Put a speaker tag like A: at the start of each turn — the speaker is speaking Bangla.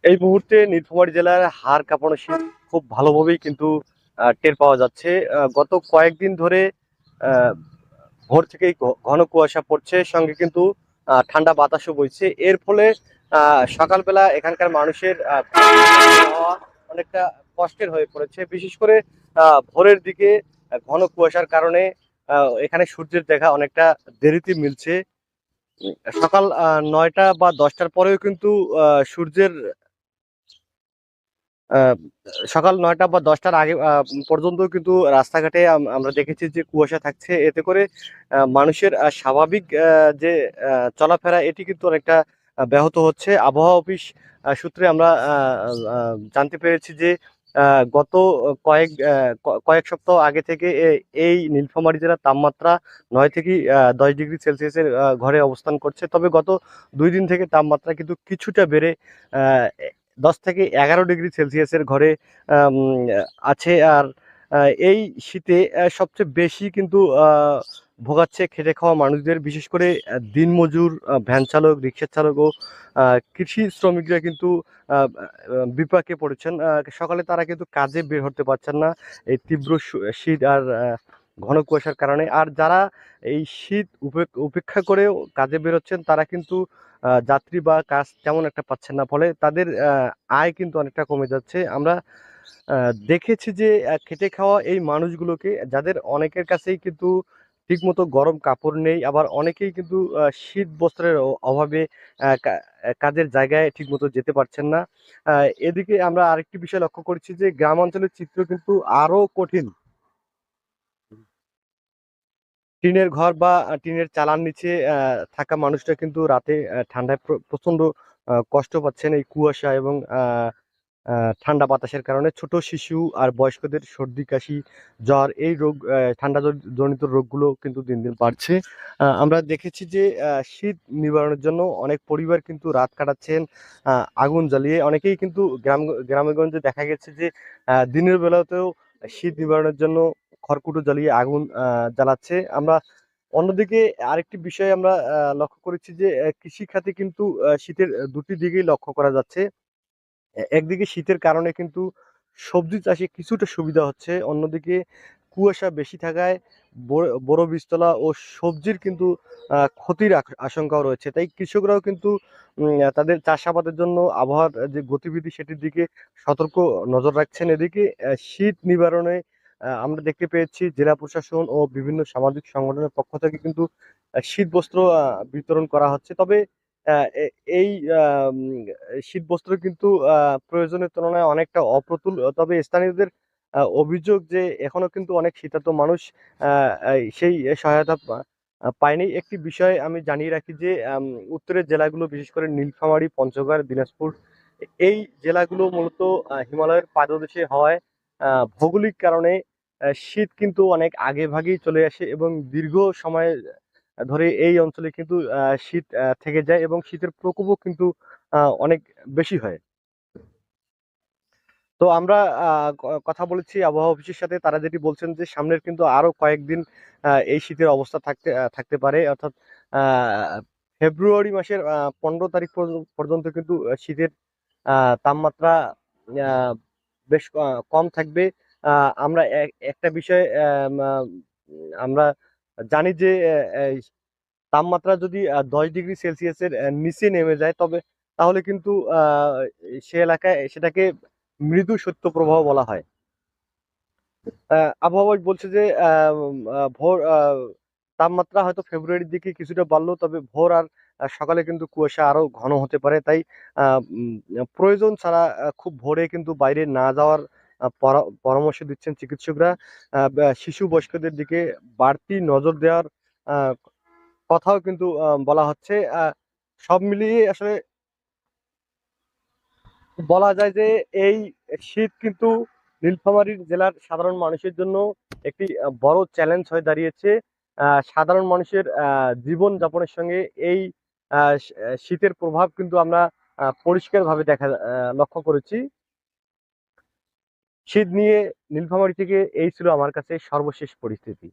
A: এই মুহূর্তে নীলফামারী জেলার হাড় কাঁপানো শীত খুব ভালোভাবেই কিন্তু টের পাওয়া যাচ্ছে। গত কয়েকদিন ধরে আহ, ভোর থেকেই ঘন কুয়াশা পড়ছে, সঙ্গে কিন্তু ঠান্ডা বাতাসও বইছে। এর ফলে সকালবেলা এখানকার মানুষের হওয়া অনেকটা কষ্টের হয়ে পড়েছে। বিশেষ করে ভোরের দিকে ঘন কুয়াশার কারণে এখানে সূর্যের দেখা অনেকটা দেরিতে মিলছে। সকাল ৯টা বা ১০টার পরেও কিন্তু সূর্যের আহ, সকাল ৯টা বা ১০টার আগে পর্যন্ত কিন্তু রাস্তাঘাটে আমরা দেখেছি যে কুয়াশা থাকছে। এতে করে মানুষের স্বাভাবিক যে চলাফেরা এটি কিন্তু অনেকটা ব্যাহত হচ্ছে। আবহাওয়া অফিস সূত্রে আমরা জানতে পেরেছি যে গত কয়েক সপ্তাহ আগে থেকে এই নীলফামারী জেলার তাপমাত্রা ৯ থেকে ১০ ডিগ্রি সেলসিয়াসের ঘরে অবস্থান করছে। তবে গত ২ দিন থেকে তাপমাত্রা কিন্তু কিছুটা বেড়ে আহ, ১০ থেকে ১১ ডিগ্রি সেলসিয়াসের ঘরে আম, আছে। আর এই শীতে সবচেয়ে বেশি কিন্তু ভোগাচ্ছে খেটে খাওয়া মানুষদের, বিশেষ করে দিনমজুর, ভ্যান চালক, রিক্সা চালক ও কৃষি শ্রমিকরা কিন্তু বিপাকে পড়েছেন। সকালে তারা কিন্তু কাজে বের হতে পারছেন না এই তীব্র শীত আর ঘন কুয়াশার কারণে। আর যারা এই শীত উপেক্ষা করেও কাজে বেরোচ্ছেন তারা কিন্তু যাত্রী বা কাজ তেমন একটা পাচ্ছেন না, ফলে তাদের আয় কিন্তু অনেকটা কমে যাচ্ছে। আমরা দেখেছি যে খেটে খাওয়া এই মানুষগুলোকে, যাদের অনেকের কাছেই কিন্তু ঠিকমতো গরম কাপড় নেই, আবার অনেকেই কিন্তু শীত বস্ত্রের অভাবে কাজের জায়গায় ঠিকমতো যেতে পারছেন না। এদিকে আমরা আরেকটি বিষয় লক্ষ্য করেছি যে গ্রাম অঞ্চলের চিত্র কিন্তু আরো কঠিন। টিনের ঘর বা টিনের চালার নিচে থাকা মানুষরা কিন্তু রাতে ঠান্ডায় প্রচন্ড কষ্ট পাচ্ছেন এই কুয়াশা এবং ঠান্ডা বাতাসের কারণে। ছোট শিশু আর বয়স্কদের সর্দি কাশি জ্বর এই রোগ, ঠান্ডা জনিত রোগগুলো কিন্তু দিন দিন বাড়ছে। আমরা দেখেছি যে শীত নিবারণের জন্য অনেক পরিবার কিন্তু রাত কাটাচ্ছেন আগুন জ্বালিয়ে। অনেকেই কিন্তু গ্রামে গঞ্জে দেখা গেছে যে দিনের বেলাতেও শীত নিবারণের জন্য খড়কুটো জ্বালিয়ে আগুন জ্বালাচ্ছে। আমরা অন্যদিকে আরেকটি বিষয় আমরা লক্ষ্য করেছি যে কৃষি খাতে কিন্তু শীতের দুটি দিকেই লক্ষ্য করা যাচ্ছে। একদিকে শীতের কারণে কিন্তু সবজি চাষে কিছুটা সুবিধা হচ্ছে, অন্যদিকে কুয়াশা বেশি থাকায় বড় বীজতলা ও সবজির কিন্তু ক্ষতির আশঙ্কাও রয়েছে। তাই কৃষকরাও কিন্তু তাদের চাষাবাদের জন্য আবহাওয়ার যে গতিবিধি সেটির দিকে সতর্ক নজর রাখছেন। এদিকে শীত নিবারণে আমরা দেখতে পেয়েছি জেলা প্রশাসন ও বিভিন্ন সামাজিক সংগঠনের পক্ষ থেকে কিন্তু শীত বস্ত্র বিতরণ করা হচ্ছে। তবে এই শীতবস্ত্র কিন্তু প্রয়োজনের তুলনায় অনেকটা অপ্রতুল। তবে স্থানীয়দের অভিযোগ যে এখনো কিন্তু অনেক শীতার্ত মানুষ সেই সহায়তা পায়নি। একটি বিষয় আমি জানিয়ে রাখি যে উত্তরের জেলাগুলো, বিশেষ করে নীলফামারী, পঞ্চগড়, দিনাজপুর, এই জেলাগুলো মূলত হিমালয়ের পাদদেশে হওয়ায় ভৌগোলিক কারণে শীত কিন্তু অনেক আগে ভাগেই চলে আসে এবং দীর্ঘ সময় ধরে এই অঞ্চলে কিন্তু শীত থেকে যায় এবং শীতের প্রকোপও কিন্তু অনেক বেশি হয়। তো আমরা কথা বলেছি আবহাওয়া অফিসের সাথে, তারা যেটি বলছেন যে সামনের কিন্তু আরো কয়েকদিন এই শীতের অবস্থা থাকতে পারে। অর্থাৎ ফেব্রুয়ারি মাসের 15 তারিখ পর্যন্ত কিন্তু শীতের তাপমাত্রা আহ, বেশ কম থাকবে। আমরা একটা বিষয় আমরা জানি যে তাপমাত্রা যদি 10 ডিগ্রি সেলসিয়াসের নিচে নেমে যায়, তাহলে কিন্তু সে এলাকায় সেটাকে মৃদু শৈত্যপ্রবাহ বলা হয়। আবহাওয়া বলছে যে ভোর তাপমাত্রা হয়তো ফেব্রুয়ারির দিকে কিছুটা বাড়লো, তবে ভোর আর সকালে কিন্তু কুয়াশা আরো ঘন হতে পারে। তাই প্রয়োজন ছাড়া খুব ভোরে কিন্তু বাইরে না যাওয়ার পরামর্শ দিচ্ছেন চিকিৎসকরা। শিশু বয়স্কদের দিকে বাড়তি নজর দেওয়ার আহ, কথাও কিন্তু বলা হচ্ছে। সব মিলিয়ে আসলে বলা যায় যে এই শীত কিন্তু নীলফামারী জেলার সাধারণ মানুষের জন্য একটি বড় চ্যালেঞ্জ হয়ে দাঁড়িয়েছে। সাধারণ মানুষের জীবন যাপনের সঙ্গে এই শীতের প্রভাব কিন্তু আমরা পরিষ্কারভাবে লক্ষ্য করেছি। শীত নিয়ে নীলফামারী থেকে এই ছিল আমার কাছে সর্বশেষ পরিস্থিতি।